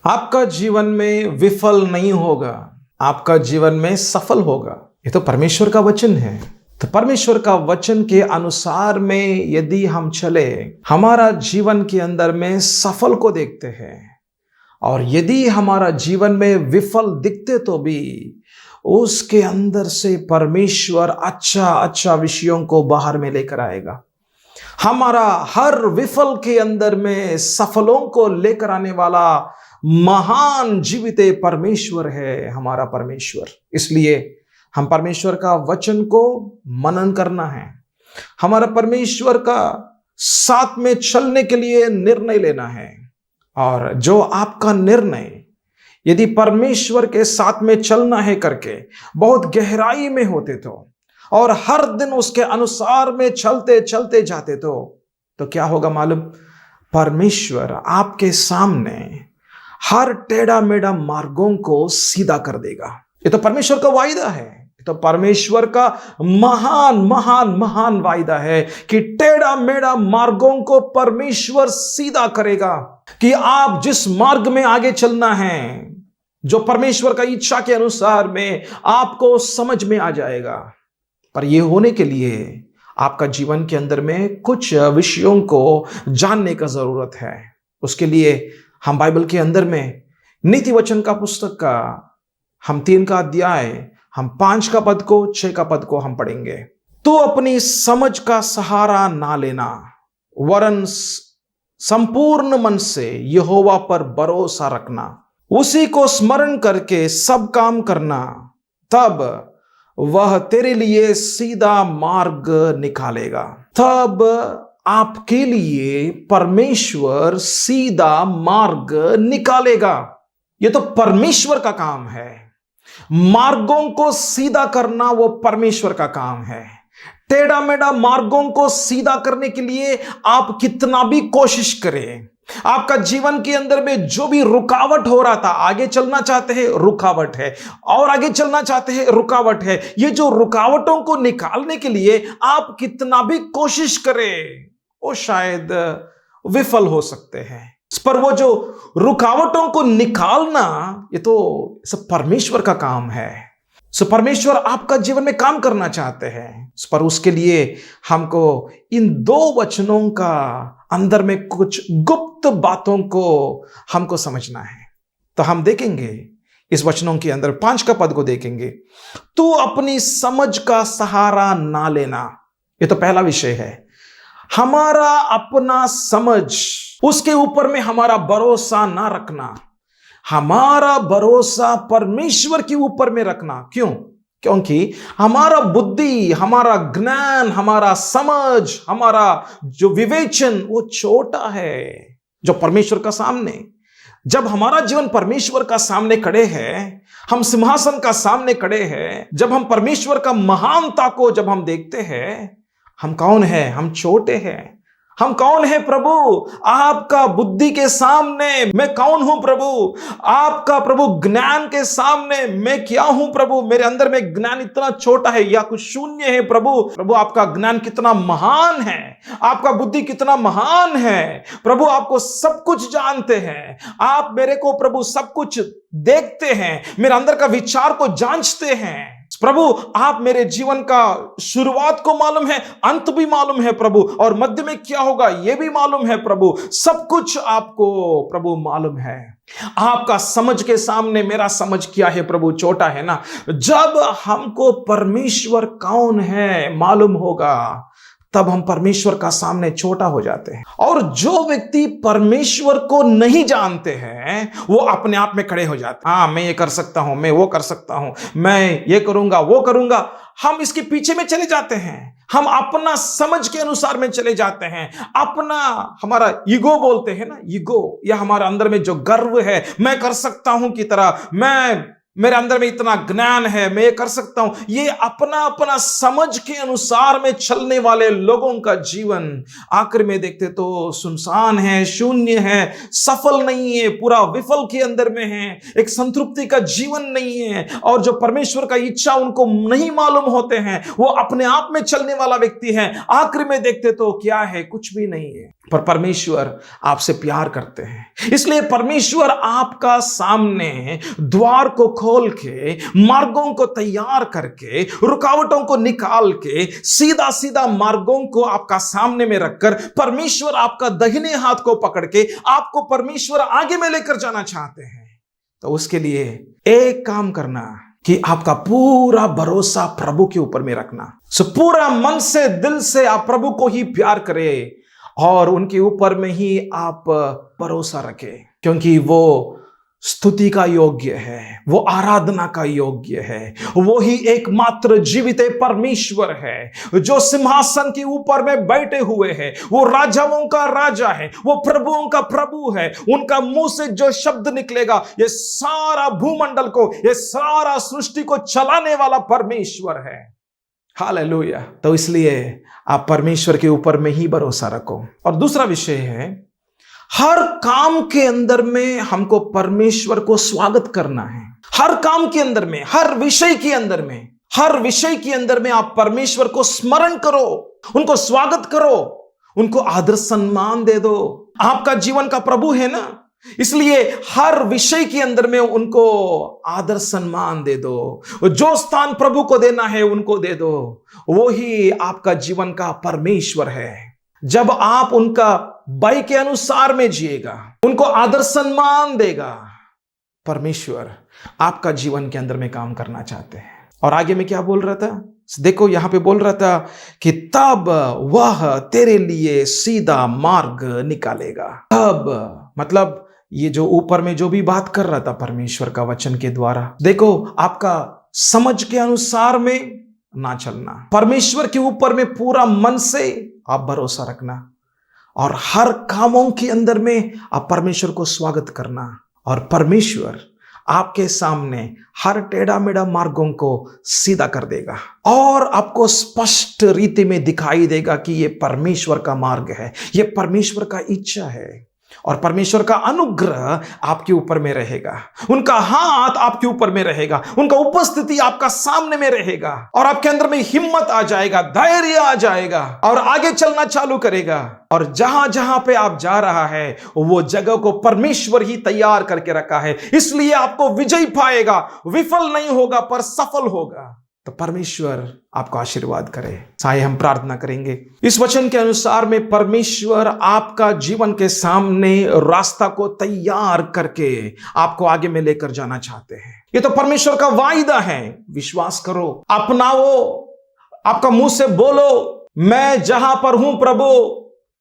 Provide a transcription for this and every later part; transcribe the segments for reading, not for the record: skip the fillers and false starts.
आपका जीवन में विफल नहीं होगा, आपका जीवन में सफल होगा। ये तो परमेश्वर का वचन है। तो परमेश्वर का वचन के अनुसार में यदि हम चले, हमारा जीवन के अंदर में सफल को देखते हैं, और यदि हमारा जीवन में विफल दिखते तो भी उसके अंदर से परमेश्वर अच्छा विषयों को बाहर में लेकर आएगा। हमारा हर विफल के अंदर में सफलों को लेकर आने वाला महान जीवित परमेश्वर है हमारा परमेश्वर। इसलिए हम परमेश्वर का वचन को मनन करना है, हमारा परमेश्वर का साथ में चलने के लिए निर्णय लेना है। और जो आपका निर्णय यदि परमेश्वर के साथ में चलना है करके बहुत गहराई में होते तो, और हर दिन उसके अनुसार में चलते चलते जाते तो क्या होगा मालूम? परमेश्वर आपके सामने हर टेढ़ा मेढ़ा मार्गों को सीधा कर देगा। ये तो परमेश्वर का वायदा है, ये तो परमेश्वर का महान महान महान वायदा है कि टेढ़ा मेढ़ा मार्गों को परमेश्वर सीधा करेगा। कि आप जिस मार्ग में आगे चलना है, जो परमेश्वर का इच्छा के अनुसार में आपको समझ में आ जाएगा। पर यह होने के लिए आपका जीवन के अंदर में कुछ विषयों को जानने का जरूरत है। उसके लिए हम बाइबल के अंदर में नीति वचन का पुस्तक का हम 3 का अध्याय, हम 5 का पद को, 6 का पद को हम पढ़ेंगे। तो अपनी समझ का सहारा ना लेना, वरन संपूर्ण मन से यहोवा पर भरोसा रखना, उसी को स्मरण करके सब काम करना, तब वह तेरे लिए सीधा मार्ग निकालेगा। तब आपके लिए परमेश्वर सीधा मार्ग निकालेगा। यह तो परमेश्वर का काम है। मार्गों को सीधा करना वो परमेश्वर का काम है। टेढ़ा मेढ़ा मार्गों को सीधा करने के लिए आप कितना भी कोशिश करें, आपका जीवन के अंदर में जो भी रुकावट हो रहा था, आगे चलना चाहते हैं रुकावट है, और आगे चलना चाहते हैं रुकावट है। ये जो रुकावटों को निकालने के लिए आप कितना भी कोशिश करें, वो शायद विफल हो सकते हैं। पर वो जो रुकावटों को निकालना, ये तो सब परमेश्वर का काम है। सो परमेश्वर आपका जीवन में काम करना चाहते हैं, पर उसके लिए हमको इन 2 वचनों का अंदर में कुछ गुप्त बातों को हमको समझना है। तो हम देखेंगे इस वचनों के अंदर 5 का पद को देखेंगे। तू अपनी समझ का सहारा ना लेना, ये तो पहला विषय है। हमारा अपना समझ, उसके ऊपर में हमारा भरोसा ना रखना, हमारा भरोसा परमेश्वर के ऊपर में रखना। क्यों? क्योंकि हमारा बुद्धि, हमारा ज्ञान, हमारा समझ, हमारा जो विवेचन वो छोटा है जो परमेश्वर का सामने। जब हमारा जीवन परमेश्वर का सामने खड़े हैं, हम सिंहासन का सामने खड़े हैं, जब हम परमेश्वर का महानता को जब हम देखते हैं, हम कौन है? हम छोटे हैं। हम कौन है प्रभु? आपका बुद्धि के सामने मैं कौन हूं प्रभु? आपका प्रभु ज्ञान के सामने मैं क्या हूं प्रभु? मेरे अंदर में ज्ञान इतना छोटा है या कुछ शून्य है प्रभु। प्रभु आपका ज्ञान कितना महान है, आपका बुद्धि कितना महान है प्रभु। आपको सब कुछ जानते हैं, आप मेरे को प्रभु सब कुछ देखते हैं, मेरे अंदर का विचार को जांचते हैं प्रभु। आप मेरे जीवन का शुरुआत को मालूम है, अंत भी मालूम है प्रभु, और मध्य में क्या होगा यह भी मालूम है प्रभु। सब कुछ आपको प्रभु मालूम है। आपका समझ के सामने मेरा समझ क्या है प्रभु? छोटा है ना। जब हमको परमेश्वर कौन है मालूम होगा, तब हम परमेश्वर का सामने छोटा हो जाते हैं। और जो व्यक्ति परमेश्वर को नहीं जानते हैं, वो अपने आप में खड़े हो जाते हैं। हाँ, मैं ये कर सकता हूं, मैं वो कर सकता हूं, मैं ये करूंगा, वो करूंगा। हम इसके पीछे में चले जाते हैं, हम अपना समझ के अनुसार में चले जाते हैं। अपना, हमारा ईगो बोलते हैं ना, ईगो, या हमारा अंदर में जो गर्व है, मैं कर सकता हूं की तरह, मेरे अंदर में इतना ज्ञान है, मैं ये कर सकता हूं। ये अपना अपना समझ के अनुसार में चलने वाले लोगों का जीवन आखिर में देखते तो सुनसान है, शून्य है, सफल नहीं है, पूरा विफल के अंदर में है, एक संतृप्ति का जीवन नहीं है। और जो परमेश्वर का इच्छा उनको नहीं मालूम होते हैं, वो अपने आप में चलने वाला व्यक्ति है। आखिर में देखते तो क्या है? कुछ भी नहीं है। पर परमेश्वर आपसे प्यार करते हैं। इसलिए परमेश्वर आपका सामने द्वार को खोल के, मार्गों को तैयार करके, रुकावटों को निकाल के, सीधा सीधा मार्गों को आपका सामने में रखकर परमेश्वर आपका दाहिने हाथ को पकड़ के आपको परमेश्वर आगे में लेकर जाना चाहते हैं। तो उसके लिए एक काम करना कि आपका पूरा भरोसा प्रभु के ऊपर में रखना। सो पूरा मन से, दिल से आप प्रभु को ही प्यार करें और उनके ऊपर में ही आप भरोसा रखें, क्योंकि वो स्तुति का योग्य है, वो आराधना का योग्य है। वो ही एकमात्र जीवित परमेश्वर है जो सिंहासन के ऊपर में बैठे हुए हैं। वो राजाओं का राजा है, वो प्रभुओं का प्रभु है। उनका मुंह से जो शब्द निकलेगा, ये सारा भूमंडल को, ये सारा सृष्टि को चलाने वाला परमेश्वर है। हालेलुया। तो इसलिए आप परमेश्वर के ऊपर में ही भरोसा रखो। और दूसरा विषय है, हर काम के अंदर में हमको परमेश्वर को स्वागत करना है। हर काम के अंदर में, हर विषय के अंदर में, हर विषय के अंदर में आप परमेश्वर को स्मरण करो, उनको स्वागत करो, उनको आदर सम्मान दे दो। आपका जीवन का प्रभु है ना, इसलिए हर विषय के अंदर में उनको आदर सम्मान दे दो। जो स्थान प्रभु को देना है उनको दे दो। वो ही आपका जीवन का परमेश्वर है। जब आप उनका बाई के अनुसार में जिएगा, उनको आदर सम्मान देगा, परमेश्वर आपका जीवन के अंदर में काम करना चाहते हैं। और आगे में क्या बोल रहा था, देखो यहां पे बोल रहा था कि तब वह तेरे लिए सीधा मार्ग निकालेगा। तब मतलब ये जो ऊपर में जो भी बात कर रहा था परमेश्वर का वचन के द्वारा, देखो आपका समझ के अनुसार में ना चलना, परमेश्वर के ऊपर में पूरा मन से आप भरोसा रखना और हर कामों के अंदर में आप परमेश्वर को स्वागत करना। और परमेश्वर आपके सामने हर टेढ़ा मेढ़ा मार्गों को सीधा कर देगा और आपको स्पष्ट रीति में दिखाई देगा कि ये परमेश्वर का मार्ग है, ये परमेश्वर का इच्छा है। और परमेश्वर का अनुग्रह आपके ऊपर में रहेगा, उनका हाथ आपके ऊपर में रहेगा, उनका उपस्थिति आपका सामने में रहेगा और आपके अंदर में हिम्मत आ जाएगा, धैर्य आ जाएगा और आगे चलना चालू करेगा। और जहां जहां पे आप जा रहा है वो जगह को परमेश्वर ही तैयार करके रखा है, इसलिए आपको विजय पाएगा, विफल नहीं होगा पर सफल होगा। तो परमेश्वर आपको आशीर्वाद करे। साए हम प्रार्थना करेंगे। इस वचन के अनुसार में परमेश्वर आपका जीवन के सामने रास्ता को तैयार करके आपको आगे में लेकर जाना चाहते हैं। ये तो परमेश्वर का वायदा है। विश्वास करो, अपनाओ, आपका मुंह से बोलो, मैं जहां पर हूं प्रभु,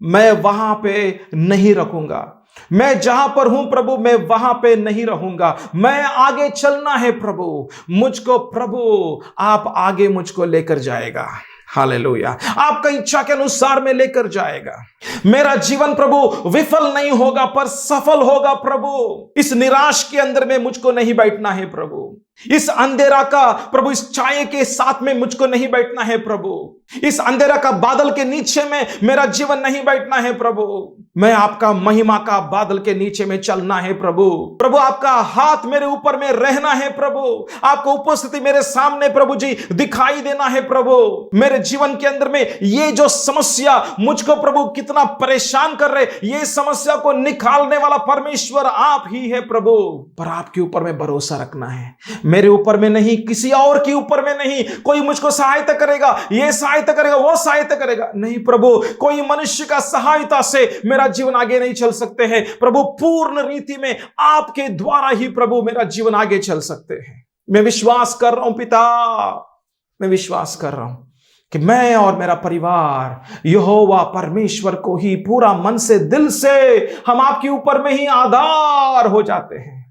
मैं वहां पे नहीं रखूंगा, मैं जहां पर हूं प्रभु मैं वहां पे नहीं रहूंगा, मैं आगे चलना है प्रभु, मुझको प्रभु आप आगे मुझको लेकर जाएगा। हालेलुया। आपका इच्छा के अनुसार में लेकर जाएगा। मेरा जीवन प्रभु विफल नहीं होगा पर सफल होगा प्रभु। इस निराश के अंदर में मुझको नहीं बैठना है प्रभु, इस अंधेरा का प्रभु, इस छाये के साथ में मुझको नहीं बैठना है प्रभु, इस अंधेरा का बादल के नीचे में मेरा जीवन नहीं बैठना है प्रभु, मैं आपका महिमा का बादल के नीचे में चलना है प्रभु। प्रभु आपका हाथ मेरे ऊपर में रहना है प्रभु, आपको उपस्थिति मेरे सामने प्रभु जी दिखाई देना है प्रभु। मेरे जीवन के अंदर में ये जो समस्या मुझको प्रभु कितना परेशान कर रहे, ये समस्या को निकालने वाला परमेश्वर आप ही है प्रभु। पर आपके ऊपर में भरोसा रखना है, मेरे ऊपर में नहीं, किसी और के ऊपर में नहीं। कोई मुझको सहायता करेगा, ये सहायता करेगा, वो सहायता करेगा, नहीं प्रभु, कोई मनुष्य का सहायता से मेरा जीवन आगे नहीं चल सकते हैं प्रभु। पूर्ण रीति में आपके द्वारा ही प्रभु मेरा जीवन आगे चल सकते हैं। मैं विश्वास कर रहा हूं पिता, मैं विश्वास कर रहा हूं कि मैं और मेरा परिवार यहोवा परमेश्वर को ही पूरा मन से, दिल से हम आपके ऊपर में ही आधार हो जाते हैं।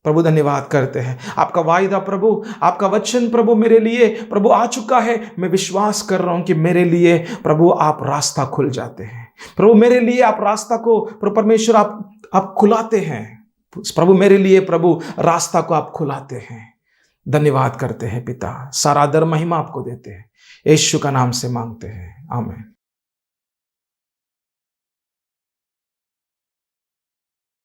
प्रभु धन्यवाद करते हैं। आपका वायदा प्रभु, आपका वचन प्रभु मेरे लिए प्रभु आ चुका है। मैं विश्वास कर रहा हूं कि मेरे लिए प्रभु आप रास्ता खुल जाते हैं प्रभु, मेरे लिए आप रास्ता को प्रभु परमेश्वर आप खुलाते हैं प्रभु, मेरे लिए प्रभु रास्ता को आप खुलाते हैं। धन्यवाद करते हैं पिता, सारा आदर महिमा आपको देते हैं, यीशु का नाम से मांगते हैं, आमीन।